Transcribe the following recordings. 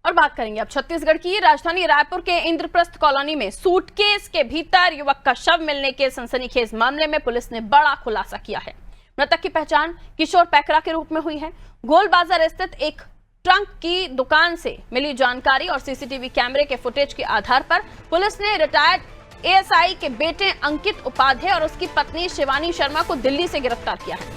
और बात करेंगे अब छत्तीसगढ़ की। राजधानी रायपुर के इंद्रप्रस्थ कॉलोनी में सूटकेस के भीतर युवक का शव मिलने के सनसनीखेज मामले में पुलिस ने बड़ा खुलासा किया है। मृतक की पहचान किशोर पैकरा के रूप में हुई है। गोल बाजार स्थित एक ट्रंक की दुकान से मिली जानकारी और सीसीटीवी कैमरे के फुटेज के आधार पर पुलिस ने रिटायर्ड एएसआई के बेटे अंकित उपाध्याय और उसकी पत्नी शिवानी शर्मा को दिल्ली से गिरफ्तार किया है।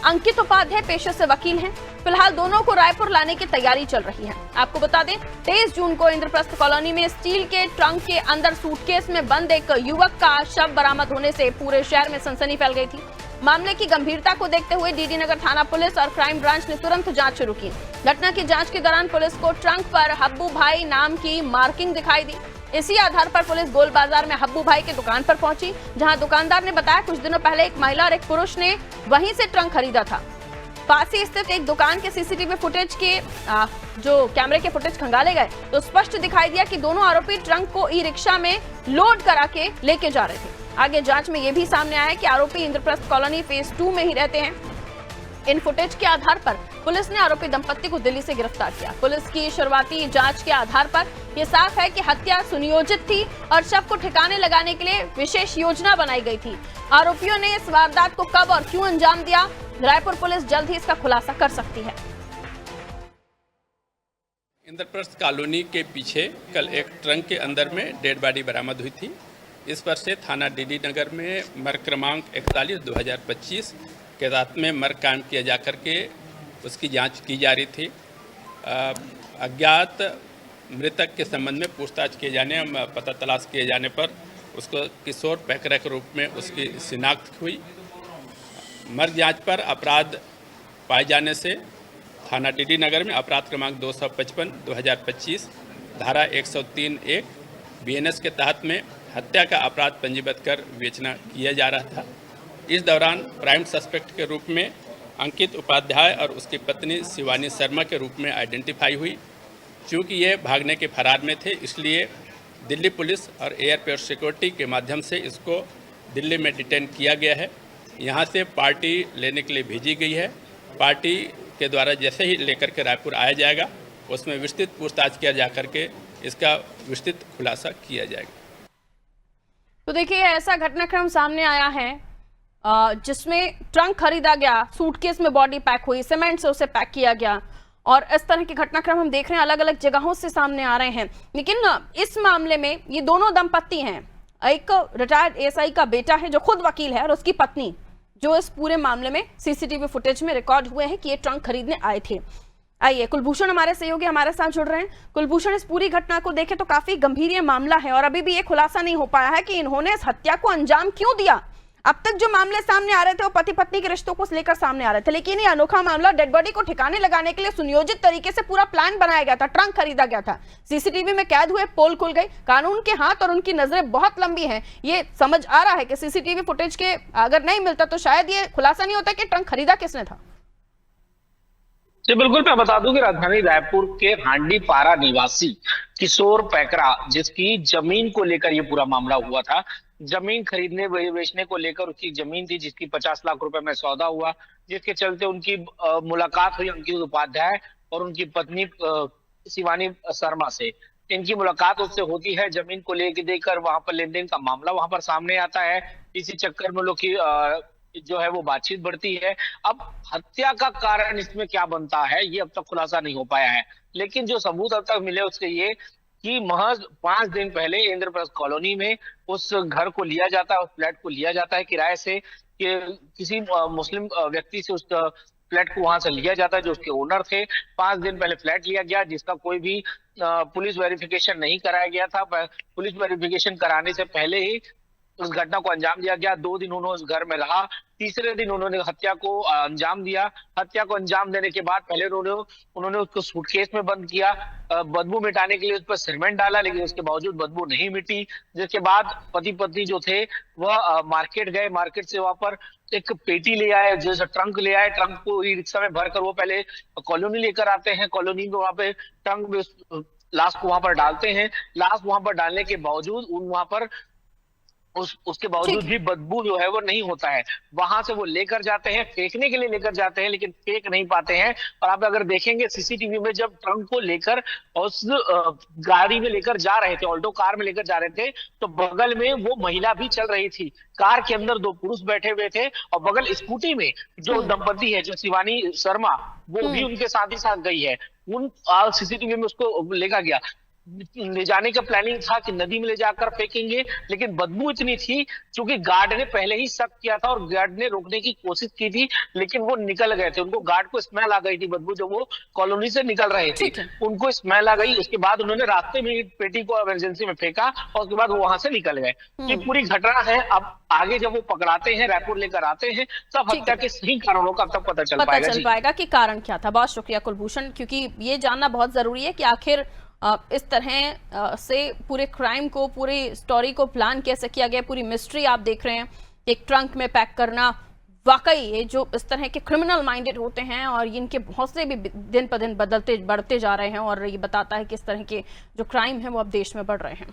अंकित उपाध्याय पेशे से वकील हैं। फिलहाल दोनों को रायपुर लाने की तैयारी चल रही है। आपको बता दें, 23 जून को इंद्रप्रस्थ कॉलोनी में स्टील के ट्रंक के अंदर सूटकेस में बंद एक युवक का शव बरामद होने से पूरे शहर में सनसनी फैल गई थी। मामले की गंभीरता को देखते हुए डीडी नगर थाना पुलिस और क्राइम ब्रांच ने तुरंत जांच शुरू की। घटना की जांच के दौरान पुलिस को ट्रंक पर हब्बू भाई नाम की मार्किंग दिखाई दी। इसी आधार पर पुलिस गोल बाजार में हब्बू भाई की दुकान पर पहुंची, जहां दुकानदार ने बताया कुछ दिनों पहले एक महिला और एक पुरुष ने वहीं से ट्रंक खरीदा था। पास ही स्थित एक दुकान के सीसीटीवी फुटेज के जो कैमरे के फुटेज खंगाले गए तो स्पष्ट दिखाई दिया कि दोनों आरोपी ट्रंक को ई रिक्शा में लोड करा के लेके जा रहे थे। आगे जांच में यह भी सामने आया कि आरोपी इंद्रप्रस्थ कॉलोनी फेज 2 में ही रहते हैं। इन फुटेज के आधार पर पुलिस ने आरोपी दंपत्ति को दिल्ली से गिरफ्तार किया। पुलिस की शुरुआती जांच के आधार पर यह साफ है कि हत्या सुनियोजित थी और शव को ठिकाने लगाने के लिए विशेष योजना बनाई गई थी। आरोपियों ने इस वारदात को कब और क्यों अंजाम दिया, रायपुर पुलिस जल्द ही इसका खुलासा कर सकती है। इंद्रप्रस्थ कॉलोनी के पीछे कल एक ट्रंक के अंदर में डेड बॉडी बरामद हुई थी। इस पर से थाना डीडी नगर में मर्ग क्रमांक 41/2025 के रात में मर्ग कायम किया जाकर के उसकी जांच की जा रही थी। अज्ञात मृतक के संबंध में पूछताछ किए जाने, पता तलाश किए जाने पर उसको किशोर पैकरा के रूप में उसकी शिनाख्त हुई। मर्ग जांच पर अपराध पाए जाने से थाना डीडी नगर में अपराध क्रमांक 255/2025 धारा 103(1) बीएनएस के तहत में हत्या का अपराध पंजीबद्ध कर विवेचना किया जा रहा था। इस दौरान प्राइम सस्पेक्ट के रूप में अंकित उपाध्याय और उसकी पत्नी शिवानी शर्मा के रूप में आइडेंटिफाई हुई। चूँकि ये भागने के फरार में थे, इसलिए दिल्ली पुलिस और एयरपोर्ट सिक्योरिटी के माध्यम से इसको दिल्ली में डिटेन किया गया है। यहाँ से पार्टी लेने के लिए भेजी गई है। पार्टी के द्वारा जैसे ही लेकर के रायपुर आया जाएगा, उसमें विस्तृत पूछताछ किया जा करके इसका विस्तृत खुलासा किया जाएगा। तो देखिए, ऐसा घटनाक्रम सामने आया है जिसमें ट्रंक खरीदा गया, सूटकेस में बॉडी पैक हुई, सीमेंट से उसे पैक किया गया और इस तरह के घटनाक्रम हम देख रहे हैं, अलग अलग जगहों से सामने आ रहे हैं। लेकिन इस मामले में ये दोनों दंपत्ति हैं, एक रिटायर्ड एएसआई का बेटा है जो खुद वकील है और उसकी पत्नी, जो इस पूरे मामले में सीसीटीवी फुटेज में रिकॉर्ड हुए हैं कि ये ट्रंक खरीदने आए थे। आइए, कुलभूषण हमारे सहयोगी हमारे साथ जुड़ रहे हैं। कुलभूषण, इस पूरी घटना को देखें तो काफी गंभीर ये मामला है और अभी भी ये खुलासा नहीं हो पाया है कि इन्होंने इस हत्या को अंजाम क्यों दिया। अब तक जो मामले सामने आ रहे थे वो पति पत्नी के रिश्तों को लेकर सामने आ रहे थे, लेकिन ये अनोखा मामला डेड बॉडी को ठिकाने लगाने के लिए सुनियोजित तरीके से पूरा प्लान बनाया गया था, ट्रंक खरीदा गया था, सीसीटीवी में कैद हुए, पोल खुल गई। कानून के हाथ और उनकी नजरें बहुत लंबी हैं। ये समझ आ रहा है कि सीसीटीवी फुटेज के अगर नहीं मिलता तो शायद ये खुलासा नहीं होता कि ट्रंक खरीदा किसने था। जी बिल्कुल, मैं बता दूं कि राजधानी रायपुर के हांडीपारा निवासी किशोर पैकरा, जिसकी जमीन को लेकर ये पूरा मामला हुआ था, जमीन खरीदने बेचने को लेकर उसकी जमीन थी जिसकी 50 लाख रुपए में सौदा हुआ, जिसके चलते उनकी मुलाकात हुई अंकित उपाध्याय और उनकी पत्नी शिवानी शर्मा से। इनकी मुलाकात उससे होती है, जमीन को लेकर देकर वहां पर लेन देन का मामला वहां पर सामने आता है। इसी चक्कर में लोग की जो है वो बातचीत बढ़ती है। अब हत्या का कारण इसमें क्या बनता है ये अब तक खुलासा नहीं हो पाया है, लेकिन जो सबूत अब तक मिले उसके ये कि महज 5 दिन पहले इंद्रप्रस्थ कॉलोनी में उस घर को लिया जाता है, उस फ्लैट को लिया जाता है किराए से, कि किसी मुस्लिम व्यक्ति से उस फ्लैट को वहां से लिया जाता है जो उसके ओनर थे। 5 दिन पहले फ्लैट लिया गया जिसका कोई भी पुलिस वेरिफिकेशन नहीं कराया गया था। पुलिस वेरिफिकेशन कराने से पहले ही उस घटना को अंजाम दिया गया। 2 दिन उन्होंने उस घर में रहा, तीसरे दिन उन्होंने हत्या को अंजाम दिया। हत्या को अंजाम देने के बाद पहले उन्होंने उसको सूटकेस में बंद किया, बदबू मिटाने के लिए उस पर सीमेंट डाला, लेकिन उसके बावजूद बदबू नहीं मिटी। जिसके बाद पति पत्नी जो थे वह मार्केट गए, मार्केट से वहां पर एक पेटी ले आए, जैसे ट्रंक ले आए। ट्रंक को ई रिक्शा में भरकर वो पहले कॉलोनी लेकर आते हैं, कॉलोनी में वहां पे ट्रंक में लाश को वहां पर डालते हैं। लाश वहां पर डालने के बावजूद वहां पर उसके बावजूद ठीक भी बदबू जो है वो नहीं होता है। वहां से वो लेकर जाते हैं, फेंकने के लिए लेकर जाते हैं, लेकिन फेंक नहीं पाते हैं। और आप अगर देखेंगे सीसीटीवी में, जब ट्रंक को लेकर उस गाड़ी में लेकर जा रहे थे, ऑल्टो कार में लेकर जा रहे थे, तो बगल में वो महिला भी चल रही थी। कार के अंदर दो पुरुष बैठे हुए थे, और बगल स्कूटी में जो दंपति है, जो शिवानी शर्मा, वो भी उनके साथ ही साथ गई है। उन सीसीटीवी में उसको लेकर गया। ले जाने का प्लानिंग था कि नदी में ले जाकर फेंकेंगे, लेकिन बदबू इतनी थी, क्योंकि गार्ड ने पहले ही शक किया था और गार्ड ने रोकने की कोशिश की थी, लेकिन वो निकल गए थे। उनको गार्ड को स्मेल आ गई थी बदबू, जब वो कॉलोनी से निकल रहे थे, ठीक है। उनको स्मेल आ गई। उसके बाद उन्होंने रास्ते में ही पेटी को इमरजेंसी में फेंका, और उसके बाद वो वहां से निकल गए। ये पूरी घटना है। अब आगे जब वो पकड़ाते हैं, रायपुर लेकर आते हैं, तब ठीक हत्या है। के सही कारणों का तब पता चल पता पाएगा। चल जी पाएगा कि कारण क्या था। बहुत शुक्रिया कुलभूषण, क्योंकि ये जानना बहुत जरूरी है कि आखिर इस तरह से पूरे क्राइम को, पूरी स्टोरी को प्लान कैसे किया गया। पूरी मिस्ट्री आप देख रहे हैं, एक ट्रंक में पैक करना। वाकई ये जो इस तरह के क्रिमिनल माइंडेड होते हैं, और इनके बहुत से भी दिन पर दिन बढ़ते जा रहे हैं, और ये बताता है कि इस तरह के जो क्राइम है वो अब देश में बढ़ रहे हैं।